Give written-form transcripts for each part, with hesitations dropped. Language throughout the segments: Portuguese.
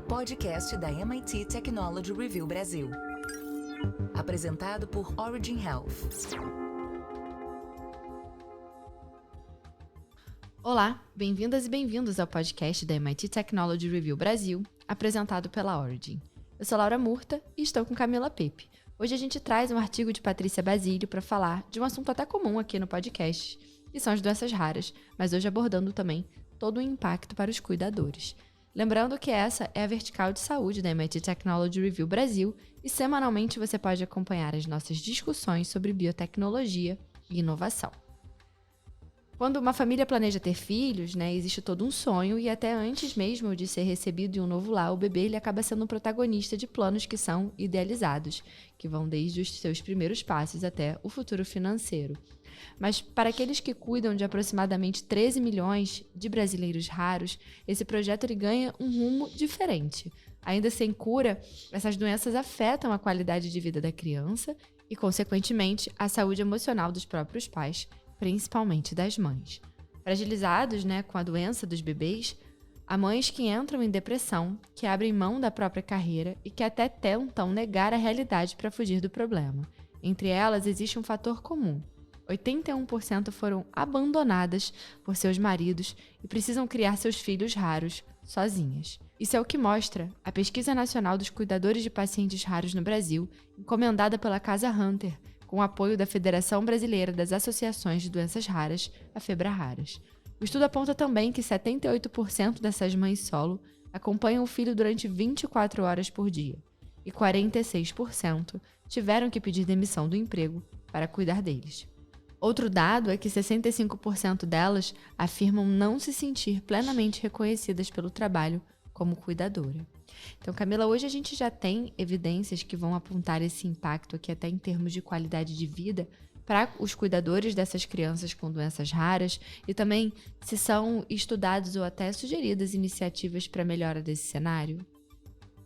Podcast da MIT Technology Review Brasil. Apresentado por Origin Health. Olá, bem-vindas e bem-vindos ao podcast da MIT Technology Review Brasil, apresentado pela Origin. Eu sou Laura Murta e estou com Camila Pepe. Hoje a gente traz um artigo de Patrícia Basílio para falar de um assunto até comum aqui no podcast, que são as doenças raras, mas hoje abordando também todo o impacto para os cuidadores. Lembrando que essa é a vertical de saúde da MIT Technology Review Brasil e semanalmente você pode acompanhar as nossas discussões sobre biotecnologia e inovação. Quando uma família planeja ter filhos, existe todo um sonho e até antes mesmo de ser recebido em um novo lar, o bebê ele acaba sendo um protagonista de planos que são idealizados, que vão desde os seus primeiros passos até o futuro financeiro. Mas para aqueles que cuidam de aproximadamente 13 milhões de brasileiros raros, esse projeto ele ganha um rumo diferente. Ainda sem cura, essas doenças afetam a qualidade de vida da criança e, consequentemente, a saúde emocional dos próprios pais, principalmente das mães. Fragilizados, com a doença dos bebês, há mães que entram em depressão, que abrem mão da própria carreira e que até tentam negar a realidade para fugir do problema. Entre elas, existe um fator comum. 81% foram abandonadas por seus maridos e precisam criar seus filhos raros sozinhas. Isso é o que mostra a Pesquisa Nacional dos Cuidadores de Pacientes Raros no Brasil, encomendada pela Casa Hunter, com o apoio da Federação Brasileira das Associações de Doenças Raras, a FebraRaras. O estudo aponta também que 78% dessas mães solo acompanham o filho durante 24 horas por dia e 46% tiveram que pedir demissão do emprego para cuidar deles. Outro dado é que 65% delas afirmam não se sentir plenamente reconhecidas pelo trabalho como cuidadora. Então, Camila, hoje a gente já tem evidências que vão apontar esse impacto aqui até em termos de qualidade de vida para os cuidadores dessas crianças com doenças raras e também se são estudados ou até sugeridas iniciativas para melhora desse cenário?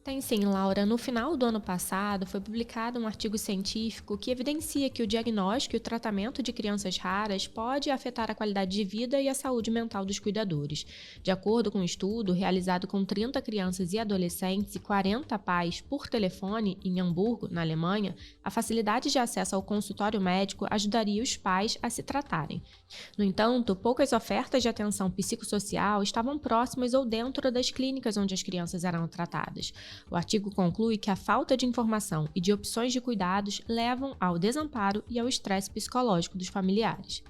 Tem sim, Laura. No final do ano passado, foi publicado um artigo científico que evidencia que o diagnóstico e o tratamento de crianças raras pode afetar a qualidade de vida e a saúde mental dos cuidadores. De acordo com um estudo realizado com 30 crianças e adolescentes e 40 pais por telefone em Hamburgo, na Alemanha, a facilidade de acesso ao consultório médico ajudaria os pais a se tratarem. No entanto, poucas ofertas de atenção psicossocial estavam próximas ou dentro das clínicas onde as crianças eram tratadas. O artigo conclui que a falta de informação e de opções de cuidados levam ao desamparo e ao estresse psicológico dos familiares.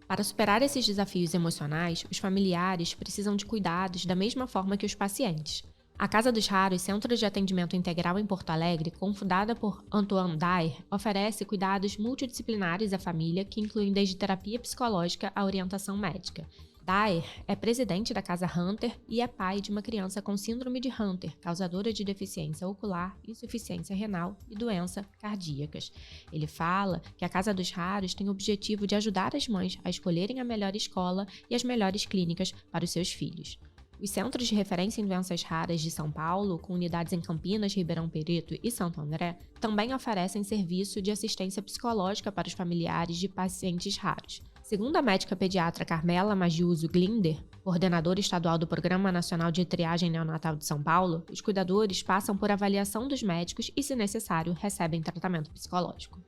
Para superar esses desafios emocionais, os familiares precisam de cuidados da mesma forma que os pacientes. A Casa dos Raros, Centro de Atendimento Integral em Porto Alegre, cofundada por Antoine Dair, oferece cuidados multidisciplinares à família, que incluem desde terapia psicológica à orientação médica. Dair é presidente da Casa Hunter e é pai de uma criança com síndrome de Hunter, causadora de deficiência ocular, insuficiência renal e doenças cardíacas. Ele fala que a Casa dos Raros tem o objetivo de ajudar as mães a escolherem a melhor escola e as melhores clínicas para os seus filhos. Os Centros de Referência em Doenças Raras de São Paulo, com unidades em Campinas, Ribeirão Preto e Santo André, também oferecem serviço de assistência psicológica para os familiares de pacientes raros. Segundo a médica pediatra Carmela Maggiuso Glinder, coordenadora estadual do Programa Nacional de Triagem Neonatal de São Paulo, os cuidadores passam por avaliação dos médicos e, se necessário, recebem tratamento psicológico.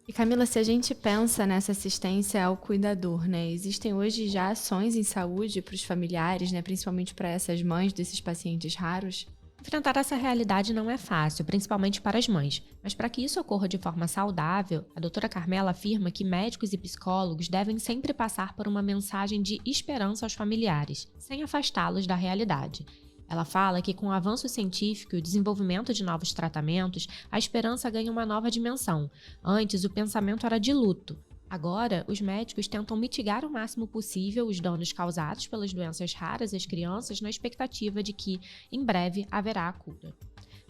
E Camila, se a gente pensa nessa assistência ao cuidador, existem hoje já ações em saúde para os familiares, principalmente para essas mães desses pacientes raros? Enfrentar essa realidade não é fácil, principalmente para as mães, mas para que isso ocorra de forma saudável, a doutora Carmela afirma que médicos e psicólogos devem sempre passar por uma mensagem de esperança aos familiares, sem afastá-los da realidade. Ela fala que com o avanço científico e o desenvolvimento de novos tratamentos, a esperança ganha uma nova dimensão. Antes, o pensamento era de luto. Agora, os médicos tentam mitigar o máximo possível os danos causados pelas doenças raras às crianças na expectativa de que, em breve, haverá a cura.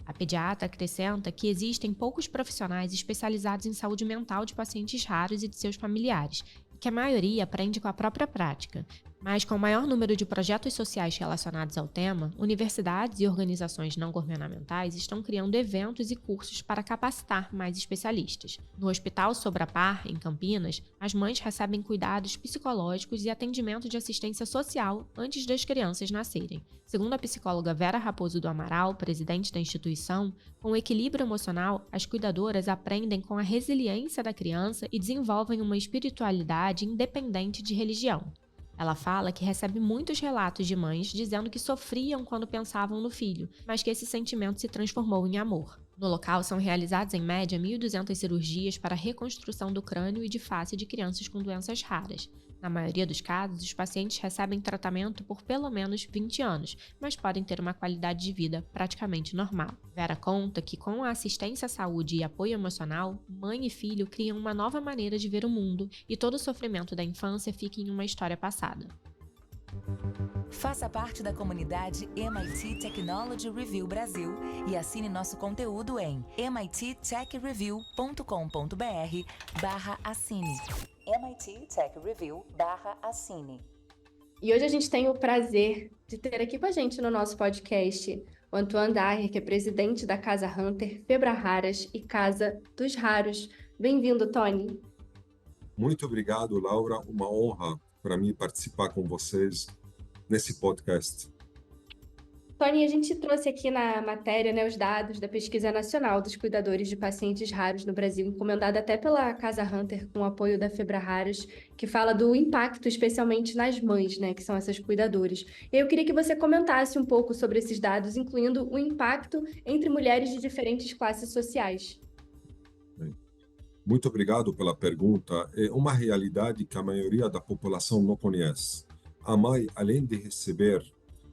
A pediatra acrescenta que existem poucos profissionais especializados em saúde mental de pacientes raros e de seus familiares, e que a maioria aprende com a própria prática. Mas com o maior número de projetos sociais relacionados ao tema, universidades e organizações não governamentais estão criando eventos e cursos para capacitar mais especialistas. No Hospital Sobrapar, em Campinas, as mães recebem cuidados psicológicos e atendimento de assistência social antes das crianças nascerem. Segundo a psicóloga Vera Raposo do Amaral, presidente da instituição, com o equilíbrio emocional, as cuidadoras aprendem com a resiliência da criança e desenvolvem uma espiritualidade independente de religião. Ela fala que recebe muitos relatos de mães dizendo que sofriam quando pensavam no filho, mas que esse sentimento se transformou em amor. No local são realizadas em média 1.200 cirurgias para a reconstrução do crânio e de face de crianças com doenças raras. Na maioria dos casos, os pacientes recebem tratamento por pelo menos 20 anos, mas podem ter uma qualidade de vida praticamente normal. Vera conta que com a assistência à saúde e apoio emocional, mãe e filho criam uma nova maneira de ver o mundo e todo o sofrimento da infância fica em uma história passada. Faça parte da comunidade MIT Technology Review Brasil e assine nosso conteúdo em mittechreview.com.br/assine. MIT Tech Review/assine. E hoje a gente tem o prazer de ter aqui com a gente no nosso podcast o Antoine Daher, que é presidente da Casa Hunter, Febra Raras e Casa dos Raros. Bem-vindo, Tony. Muito obrigado, Laura. Uma honra para mim participar com vocês nesse podcast. Tony, a gente trouxe aqui na matéria, os dados da Pesquisa Nacional dos Cuidadores de Pacientes Raros no Brasil, encomendada até pela Casa Hunter, com o apoio da Febra Raras, que fala do impacto, especialmente nas mães, que são essas cuidadoras. Eu queria que você comentasse um pouco sobre esses dados, incluindo o impacto entre mulheres de diferentes classes sociais. Muito obrigado pela pergunta. É uma realidade que a maioria da população não conhece. A mãe, além de receber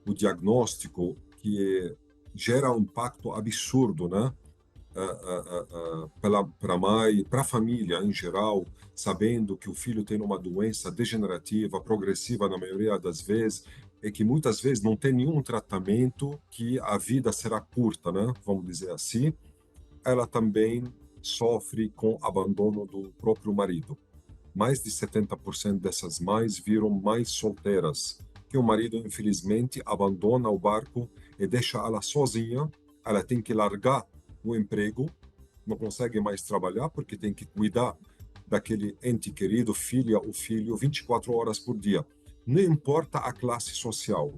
o diagnóstico que gera um impacto absurdo, para a mãe, para a família em geral, sabendo que o filho tem uma doença degenerativa, progressiva na maioria das vezes, e que muitas vezes não tem nenhum tratamento, que a vida será curta, vamos dizer assim. Ela também sofre com abandono do próprio marido. Mais de 70% dessas mães viram mães solteiras, que o marido, infelizmente, abandona o barco e deixa ela sozinha. Ela tem que largar o emprego, não consegue mais trabalhar porque tem que cuidar daquele ente querido, filha ou filho, 24 horas por dia. Não importa a classe social.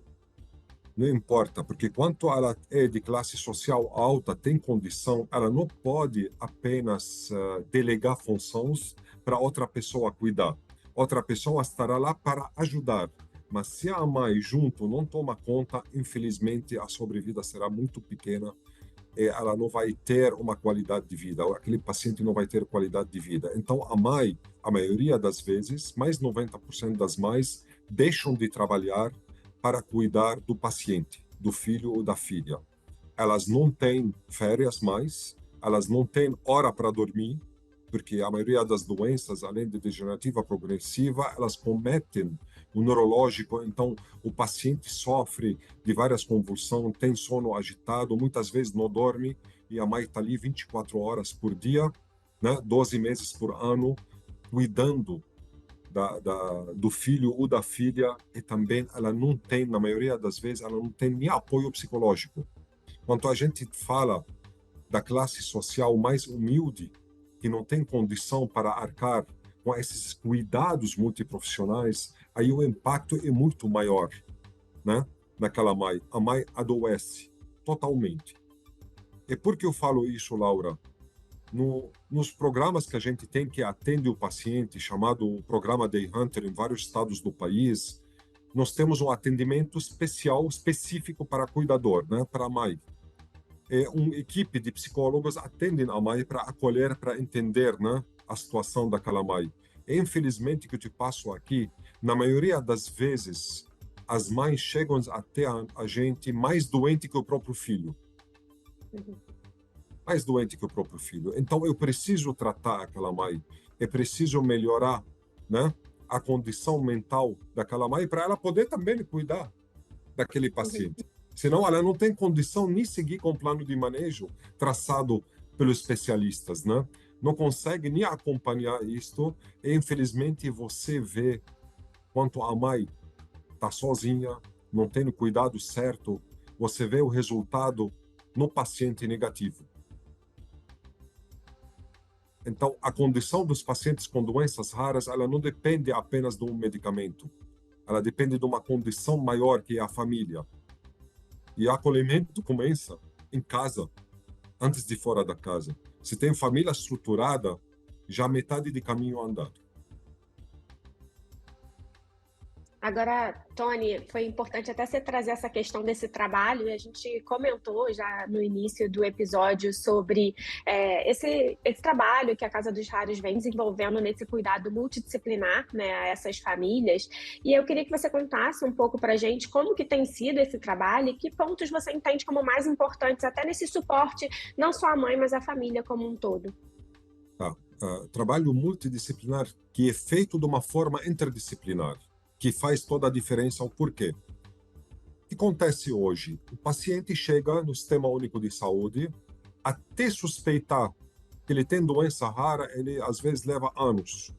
Não importa, porque quanto ela é de classe social alta, tem condição, ela não pode apenas delegar funções para outra pessoa cuidar. Outra pessoa estará lá para ajudar. Mas se a mãe junto não toma conta, infelizmente a sobrevida será muito pequena e ela não vai ter uma qualidade de vida, aquele paciente não vai ter qualidade de vida. Então a mãe, a maioria das vezes, mais 90% das mães, deixam de trabalhar para cuidar do paciente, do filho ou da filha. Elas não têm férias mais, elas não têm hora para dormir, porque a maioria das doenças, além de degenerativa progressiva, elas cometem o neurológico, então o paciente sofre de várias convulsões, tem sono agitado, muitas vezes não dorme, e a mãe está ali 24 horas por dia, 12 meses por ano, cuidando do filho ou da filha, e também ela não tem, na maioria das vezes, ela não tem nem apoio psicológico. Quando a gente fala da classe social mais humilde, que não tem condição para arcar com esses cuidados multiprofissionais, aí o impacto é muito maior, naquela mãe. A mãe adoece totalmente. E por que eu falo isso, Laura? Nos programas que a gente tem que atende o paciente, chamado o programa Day Hunter em vários estados do país, nós temos um atendimento específico para cuidador, para a mãe. Uma equipe de psicólogos atendem a mãe para acolher, para entender a situação daquela mãe. E, infelizmente, que eu te passo aqui, na maioria das vezes, as mães chegam até a gente mais doente que o próprio filho. Mais doente que o próprio filho. Então, eu preciso tratar aquela mãe. É preciso melhorar a condição mental daquela mãe para ela poder também cuidar daquele paciente. Senão, ela não tem condição nem seguir com o plano de manejo traçado pelos especialistas, Não consegue nem acompanhar isto. E, infelizmente, você vê quanto a mãe está sozinha, não tem o cuidado certo, você vê o resultado no paciente negativo. Então, a condição dos pacientes com doenças raras, ela não depende apenas de um medicamento. Ela depende de uma condição maior, que é a família. E o acolhimento começa em casa, antes de fora da casa. Se tem família estruturada, já metade de caminho andado. Agora, Tony, foi importante até você trazer essa questão desse trabalho, e a gente comentou já no início do episódio sobre esse trabalho que a Casa dos Raros vem desenvolvendo nesse cuidado multidisciplinar, né, a essas famílias. E eu queria que você contasse um pouco para a gente como que tem sido esse trabalho e que pontos você entende como mais importantes, até nesse suporte, não só à mãe, mas à família como um todo. Trabalho multidisciplinar que é feito de uma forma interdisciplinar, que faz toda a diferença. O porquê? O que acontece hoje? O paciente chega no Sistema Único de Saúde, até suspeitar que ele tem doença rara, ele às vezes leva anos.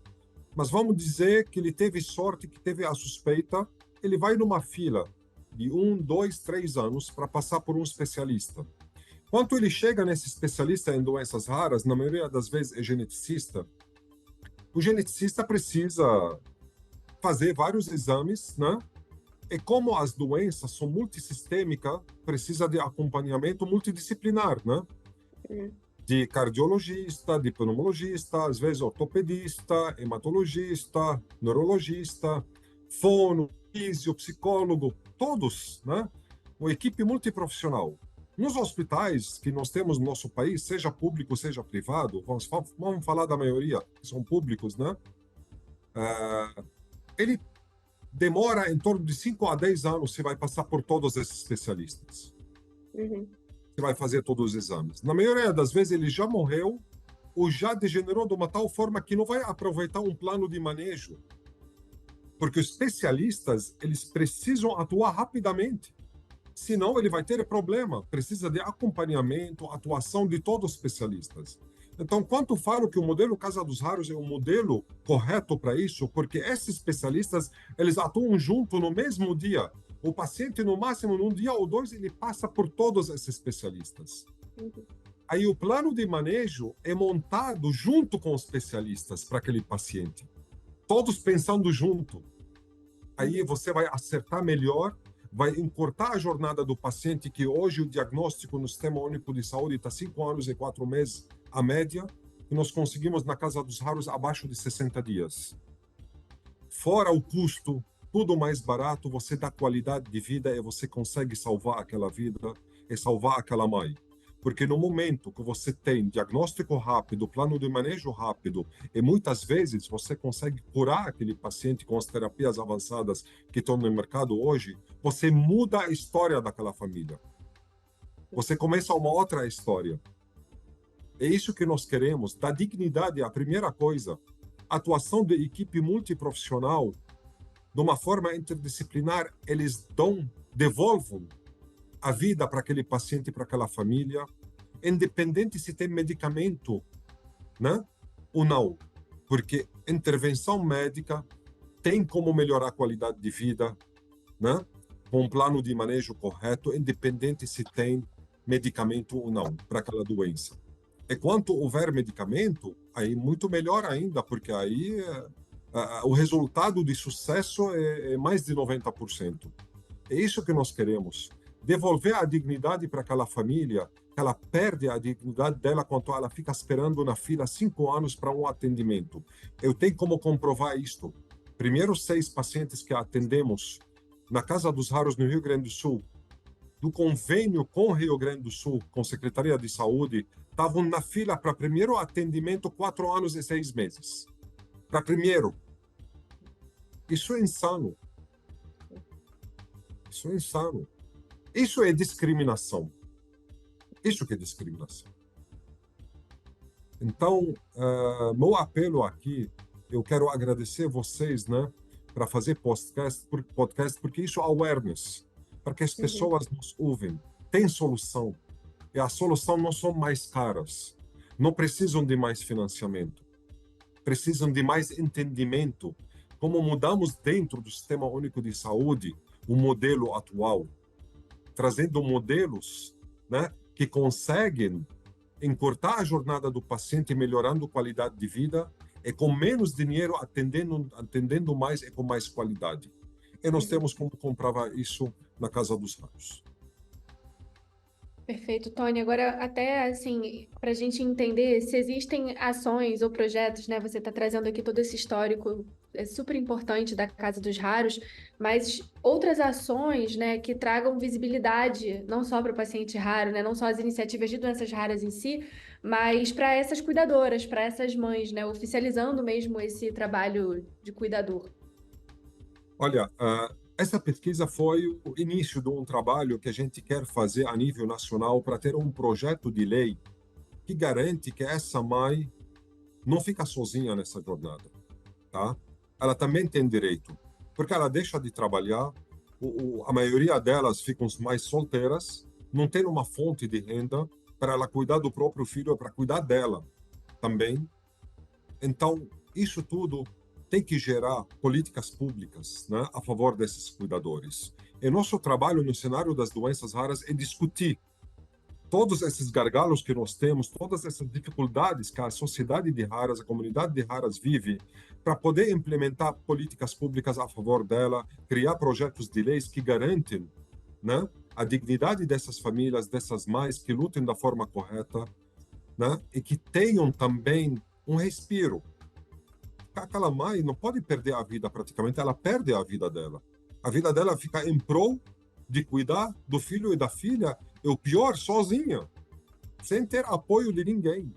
Mas vamos dizer que ele teve sorte, que teve a suspeita, ele vai numa fila de 1, 2, 3 anos para passar por um especialista. Quando ele chega nesse especialista em doenças raras, na maioria das vezes é geneticista, o geneticista precisa fazer vários exames, né? E como as doenças são multissistêmicas, precisa de acompanhamento multidisciplinar, né? De cardiologista, de pneumologista, às vezes ortopedista, hematologista, neurologista, fono, físio, psicólogo, todos, né? Uma equipe multiprofissional. Nos hospitais que nós temos no nosso país, seja público, seja privado, vamos falar da maioria, que são públicos, né? Ele demora em torno de 5 a 10 anos, você vai passar por todos esses especialistas. Você vai fazer todos os exames. Na maioria das vezes, ele já morreu ou já degenerou de uma tal forma que não vai aproveitar um plano de manejo. Porque os especialistas, eles precisam atuar rapidamente. Senão, ele vai ter problema. Precisa de acompanhamento, atuação de todos os especialistas. Então, quando falo que o modelo Casa dos Raros é um modelo correto para isso, porque esses especialistas, eles atuam junto no mesmo dia. O paciente, no máximo, num dia ou dois, ele passa por todos esses especialistas. Aí o plano de manejo é montado junto com os especialistas para aquele paciente. Todos pensando junto. Aí você vai acertar melhor, vai encurtar a jornada do paciente, que hoje o diagnóstico no Sistema Único de Saúde está 5 anos e 4 meses, a média, que nós conseguimos na Casa dos Raros abaixo de 60 dias. Fora o custo, tudo mais barato, você dá qualidade de vida e você consegue salvar aquela vida e salvar aquela mãe. Porque no momento que você tem diagnóstico rápido, plano de manejo rápido, e muitas vezes você consegue curar aquele paciente com as terapias avançadas que estão no mercado hoje, você muda a história daquela família. Você começa uma outra história. É isso que nós queremos, dar dignidade à primeira coisa, atuação de equipe multiprofissional, de uma forma interdisciplinar, eles devolvem a vida para aquele paciente, para aquela família, independente se tem medicamento, né, ou não, porque intervenção médica tem como melhorar a qualidade de vida, né, com um plano de manejo correto, independente se tem medicamento ou não para aquela doença. E quanto houver medicamento, aí muito melhor ainda, porque aí o resultado de sucesso é mais de 90%. É isso que nós queremos. Devolver a dignidade para aquela família, que ela perde a dignidade dela quando ela fica esperando na fila 5 anos para um atendimento. Eu tenho como comprovar isto. Primeiros 6 pacientes que atendemos na Casa dos Raros, no Rio Grande do Sul, do convênio com o Rio Grande do Sul, com a Secretaria de Saúde, estavam na fila para primeiro atendimento 4 anos e 6 meses. Para primeiro. Isso é insano. Isso é insano. Isso é discriminação. Isso que é discriminação. Então, meu apelo aqui, eu quero agradecer vocês, né, para fazer podcast, porque isso é awareness, para que as pessoas nos ouvem. Tem solução. E a solução não são mais caras. Não precisam de mais financiamento. Precisam de mais entendimento. como mudamos dentro do Sistema Único de Saúde o modelo atual, trazendo modelos, né, que conseguem encurtar a jornada do paciente, melhorando a qualidade de vida, e com menos dinheiro, atendendo mais e com mais qualidade. E nós temos como comprovar isso na Casa dos Raros. Perfeito, Tony. Agora, até assim, para a gente entender se existem ações ou projetos, né? Você está trazendo aqui todo esse histórico, é super importante da Casa dos Raros, mas outras ações, né, que tragam visibilidade, não só para o paciente raro, né? Não só as iniciativas de doenças raras em si, mas para essas cuidadoras, para essas mães, né? Oficializando mesmo esse trabalho de cuidador. Olha, essa pesquisa foi o início de um trabalho que a gente quer fazer a nível nacional para ter um projeto de lei que garante que essa mãe não fica sozinha nessa jornada, tá? Ela também tem direito, porque ela deixa de trabalhar, a maioria delas ficam mais solteiras, não tem uma fonte de renda para ela cuidar do próprio filho, para cuidar dela também. Então, isso tudo tem que gerar políticas públicas, né, a favor desses cuidadores. E nosso trabalho no cenário das doenças raras é discutir todos esses gargalos que nós temos, todas essas dificuldades que a sociedade de raras, a comunidade de raras vive, para poder implementar políticas públicas a favor dela, criar projetos de leis que garantem, né, a dignidade dessas famílias, dessas mães, que lutem da forma correta, né, e que tenham também um respiro. Aquela mãe não pode perder a vida praticamente, ela perde a vida dela. A vida dela fica em prol de cuidar do filho e da filha, e o pior, sozinha, sem ter apoio de ninguém.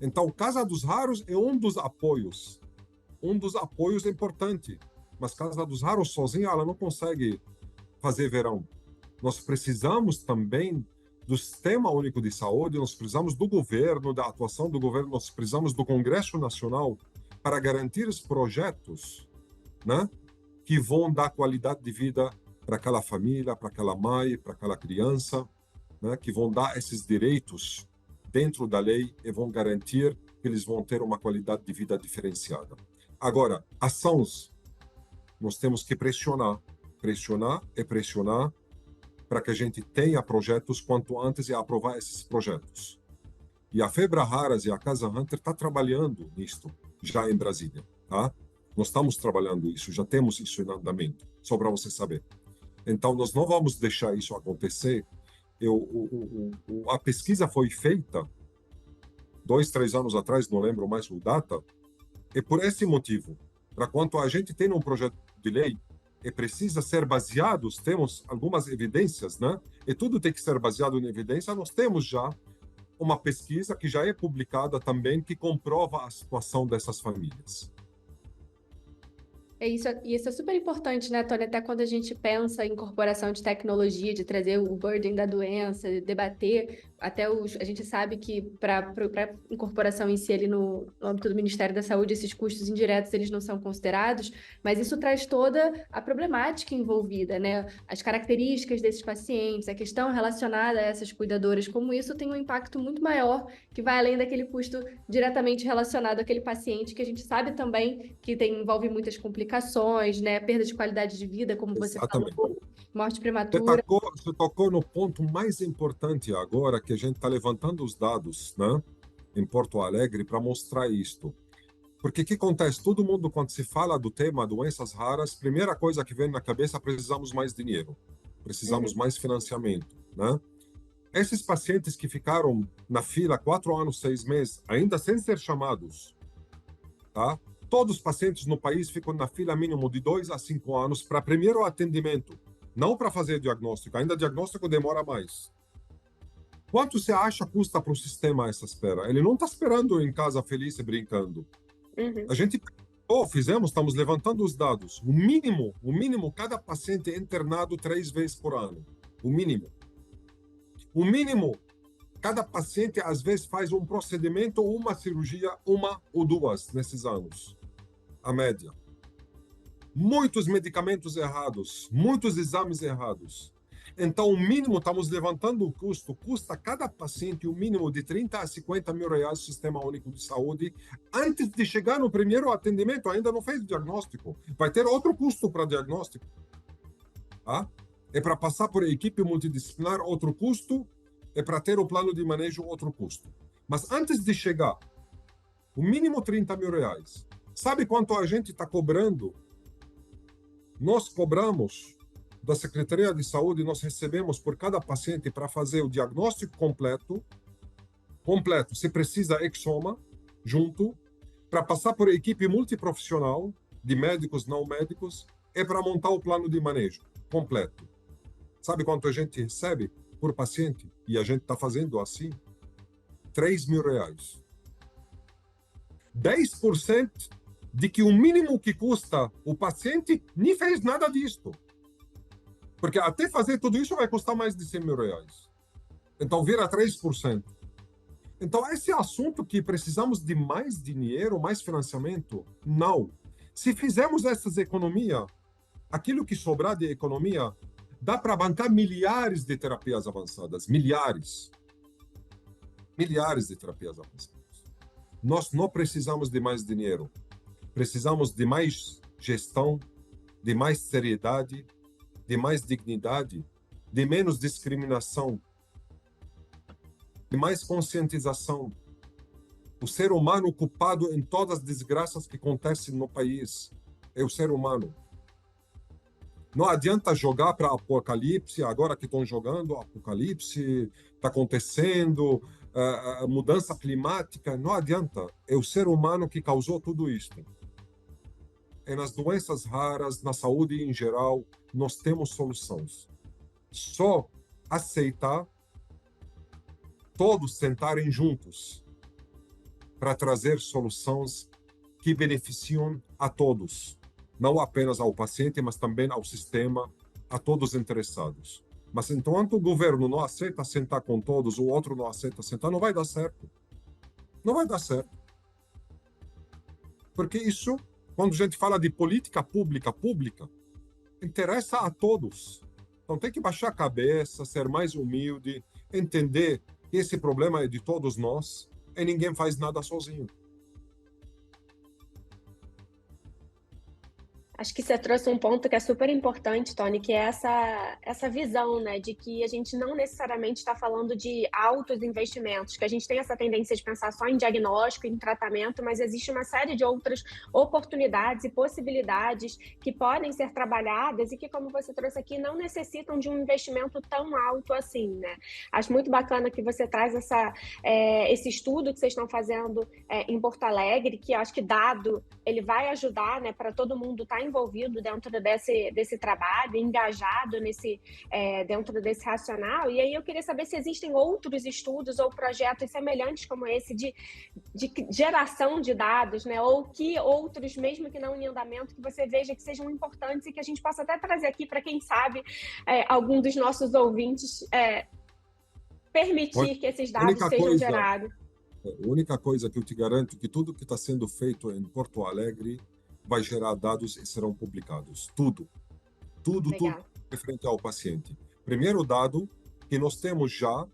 Então, Casa dos Raros é um dos apoios importante, mas Casa dos Raros sozinha, ela não consegue fazer verão. Nós precisamos também do Sistema Único de Saúde, nós precisamos do governo, da atuação do governo, nós precisamos do Congresso Nacional, para garantir os projetos, né, que vão dar qualidade de vida para aquela família, para aquela mãe, para aquela criança, né, que vão dar esses direitos dentro da lei e vão garantir que eles vão ter uma qualidade de vida diferenciada. Agora, ações, nós temos que pressionar para que a gente tenha projetos quanto antes e aprovar esses projetos. E a Febra Raras e a Casa Hunter está trabalhando nisto, já em Brasília, tá? Nós estamos trabalhando isso, já temos isso em andamento, só para você saber. Então, nós não vamos deixar isso acontecer. A pesquisa foi feita 2, 3 anos atrás, não lembro mais o data, e por esse motivo, para quanto a gente tem um projeto de lei, e precisa ser baseado, temos algumas evidências, né? E tudo tem que ser baseado em evidência, nós temos já uma pesquisa que já é publicada também, que comprova a situação dessas famílias. Isso é super importante, né, Tony? Até quando a gente pensa em incorporação de tecnologia, de trazer o burden da doença, debater, a gente sabe que para incorporação em si ali no âmbito do Ministério da Saúde, esses custos indiretos eles não são considerados, mas isso traz toda a problemática envolvida, né? As características desses pacientes, a questão relacionada a essas cuidadoras, como isso tem um impacto muito maior, que vai além daquele custo diretamente relacionado àquele paciente, que a gente sabe também que envolve muitas complicações, né? Perda de qualidade de vida, como você falou, morte prematura. Você tocou no ponto mais importante agora, que a gente está levantando os dados, né, em Porto Alegre, para mostrar isto. Porque o que acontece? Todo mundo, quando se fala do tema doenças raras, primeira coisa que vem na cabeça, precisamos mais dinheiro, precisamos mais financiamento, né? Esses pacientes que ficaram na fila 4 anos, 6 meses, ainda sem ser chamados, tá? Todos os pacientes no país ficam na fila mínimo de 2 a 5 anos para primeiro atendimento, não para fazer diagnóstico. Ainda diagnóstico demora mais. Quanto você acha custa para o sistema essa espera? Ele não está esperando em casa feliz e brincando. A gente estamos levantando os dados. O mínimo, cada paciente é internado 3 vezes por ano. O mínimo, cada paciente às vezes faz um procedimento ou uma cirurgia, 1 ou 2 nesses anos. A média. Muitos medicamentos errados, muitos exames errados. Então, o mínimo, estamos levantando o custo, custa cada paciente o mínimo de 30 a 50 mil reais o Sistema Único de Saúde, antes de chegar no primeiro atendimento, ainda não fez o diagnóstico. Vai ter outro custo para diagnóstico. Tá? É para passar por equipe multidisciplinar, outro custo, é para ter o plano de manejo, outro custo. Mas antes de chegar, o mínimo 30 mil reais. Sabe quanto a gente está cobrando? Nós cobramos da Secretaria de Saúde, nós recebemos por cada paciente para fazer o diagnóstico completo, se precisa exoma, junto, para passar por equipe multiprofissional, de médicos, não médicos, é para montar o plano de manejo completo. Sabe quanto a gente recebe por paciente? E a gente está fazendo assim? 3 mil reais. 10% de que o mínimo que custa o paciente nem fez nada disto. Porque até fazer tudo isso vai custar mais de 100 mil reais. Então vira 3%. Então esse assunto que precisamos de mais dinheiro, mais financiamento, não. Se fizermos essas economias, aquilo que sobrar de economia, dá para bancar milhares de terapias avançadas. Milhares. Milhares de terapias avançadas. Nós não precisamos de mais dinheiro. Precisamos de mais gestão, de mais seriedade, de mais dignidade, de menos discriminação, de mais conscientização. O ser humano culpado em todas as desgraças que acontecem no país é o ser humano. Não adianta jogar para apocalipse, agora que estão jogando, apocalipse, está acontecendo, mudança climática, não adianta. É o ser humano que causou tudo isso. É nas doenças raras, na saúde em geral, nós temos soluções. Só aceitar todos sentarem juntos para trazer soluções que beneficiam a todos, não apenas ao paciente, mas também ao sistema, a todos interessados. Mas enquanto o governo não aceita sentar com todos, o outro não aceita sentar, não vai dar certo. Não vai dar certo. Porque isso, quando a gente fala de política pública, interessa a todos. Então tem que baixar a cabeça, ser mais humilde, entender que esse problema é de todos nós e ninguém faz nada sozinho. Acho que você trouxe um ponto que é super importante, Tony, que é essa visão, né, de que a gente não necessariamente está falando de altos investimentos, que a gente tem essa tendência de pensar só em diagnóstico, em tratamento, mas existe uma série de outras oportunidades e possibilidades que podem ser trabalhadas e que, como você trouxe aqui, não necessitam de um investimento tão alto assim, né? Acho muito bacana que você traz esse estudo que vocês estão fazendo em Porto Alegre, que acho que dado, ele vai ajudar, né, para todo mundo estar envolvido dentro desse trabalho, engajado dentro desse racional. E aí eu queria saber se existem outros estudos ou projetos semelhantes como esse de geração de dados, né? Ou que outros, mesmo que não em andamento, que você veja que sejam importantes e que a gente possa até trazer aqui para quem sabe algum dos nossos ouvintes permitir que esses dados sejam gerados. A única coisa que eu te garanto é que tudo que está sendo feito em Porto Alegre vai gerar dados e serão publicados. Tudo referente ao paciente. Primeiro dado, que nós temos já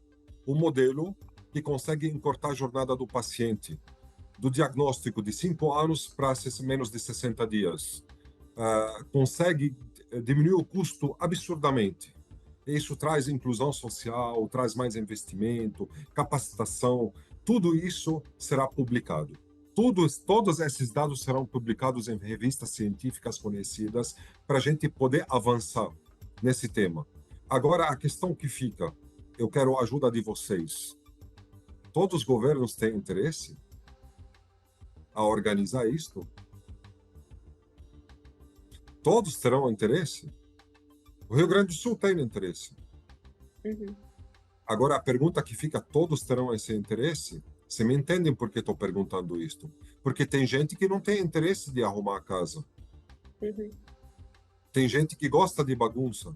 um modelo que consegue encurtar a jornada do paciente, do diagnóstico de 5 anos para menos de 60 dias. Consegue diminuir o custo absurdamente. Isso traz inclusão social, traz mais investimento, capacitação. Tudo isso será publicado. Todos esses dados serão publicados em revistas científicas conhecidas para a gente poder avançar nesse tema. Agora, a questão que fica, eu quero a ajuda de vocês. Todos os governos têm interesse a organizar isto? Todos terão interesse? O Rio Grande do Sul tem interesse. Uhum. Agora, a pergunta que fica, todos terão esse interesse? Você me entendem por que estou perguntando isto? Porque tem gente que não tem interesse de arrumar a casa. Uhum. Tem gente que gosta de bagunça.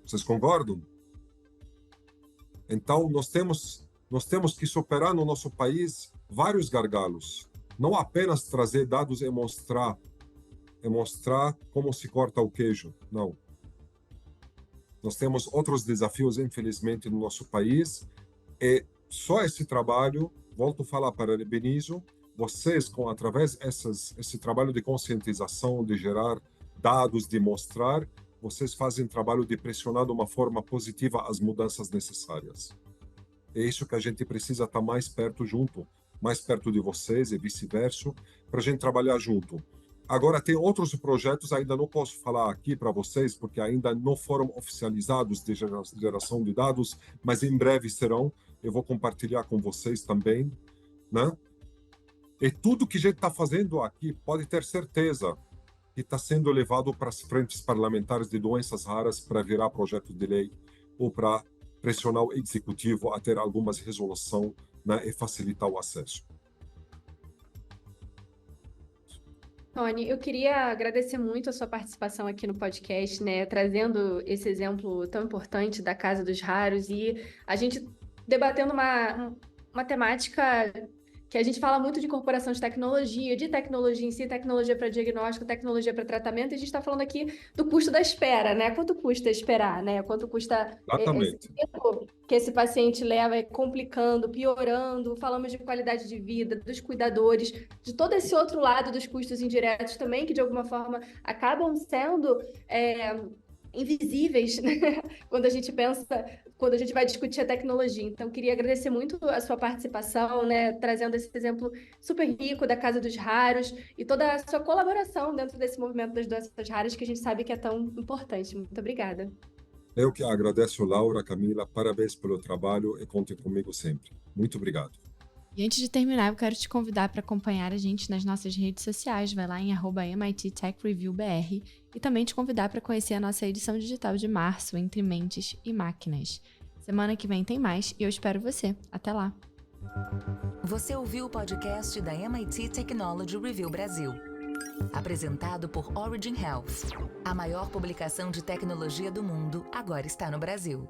Vocês concordam? Então, nós temos que superar no nosso país vários gargalos. Não apenas trazer dados e mostrar como se corta o queijo. Não. Nós temos outros desafios, infelizmente, no nosso país. E só esse trabalho, volto a falar, parabenizo vocês através esse trabalho de conscientização, de gerar dados, de mostrar, vocês fazem trabalho de pressionar de uma forma positiva as mudanças necessárias. É isso que a gente precisa estar mais perto junto, mais perto de vocês e vice-versa, para a gente trabalhar junto. Agora, tem outros projetos, ainda não posso falar aqui para vocês, porque ainda não foram oficializados de geração de dados, mas em breve serão. Eu vou compartilhar com vocês também, né? E tudo que a gente está fazendo aqui, pode ter certeza que está sendo levado para as frentes parlamentares de doenças raras para virar projeto de lei ou para pressionar o executivo a ter algumas resoluções, né, e facilitar o acesso. Tony, eu queria agradecer muito a sua participação aqui no podcast, né, trazendo esse exemplo tão importante da Casa dos Raros e a gente debatendo uma temática que a gente fala muito de incorporação de tecnologia em si, tecnologia para diagnóstico, tecnologia para tratamento, e a gente está falando aqui do custo da espera, né? Quanto custa esperar, né? Quanto custa esse tempo que esse paciente leva complicando, piorando, falamos de qualidade de vida, dos cuidadores, de todo esse outro lado dos custos indiretos também, que de alguma forma acabam sendo invisíveis, né? Quando a gente vai discutir a tecnologia. Então, queria agradecer muito a sua participação, né? Trazendo esse exemplo super rico da Casa dos Raros e toda a sua colaboração dentro desse movimento das doenças raras que a gente sabe que é tão importante. Muito obrigada. Eu que agradeço, Laura, Camila, parabéns pelo trabalho e contem comigo sempre. Muito obrigado. E antes de terminar, eu quero te convidar para acompanhar a gente nas nossas redes sociais. Vai lá em @MIT Tech Review BR e também te convidar para conhecer a nossa edição digital de março, Entre Mentes e Máquinas. Semana que vem tem mais e eu espero você. Até lá! Você ouviu o podcast da MIT Technology Review Brasil. Apresentado por Origin Health. A maior publicação de tecnologia do mundo agora está no Brasil.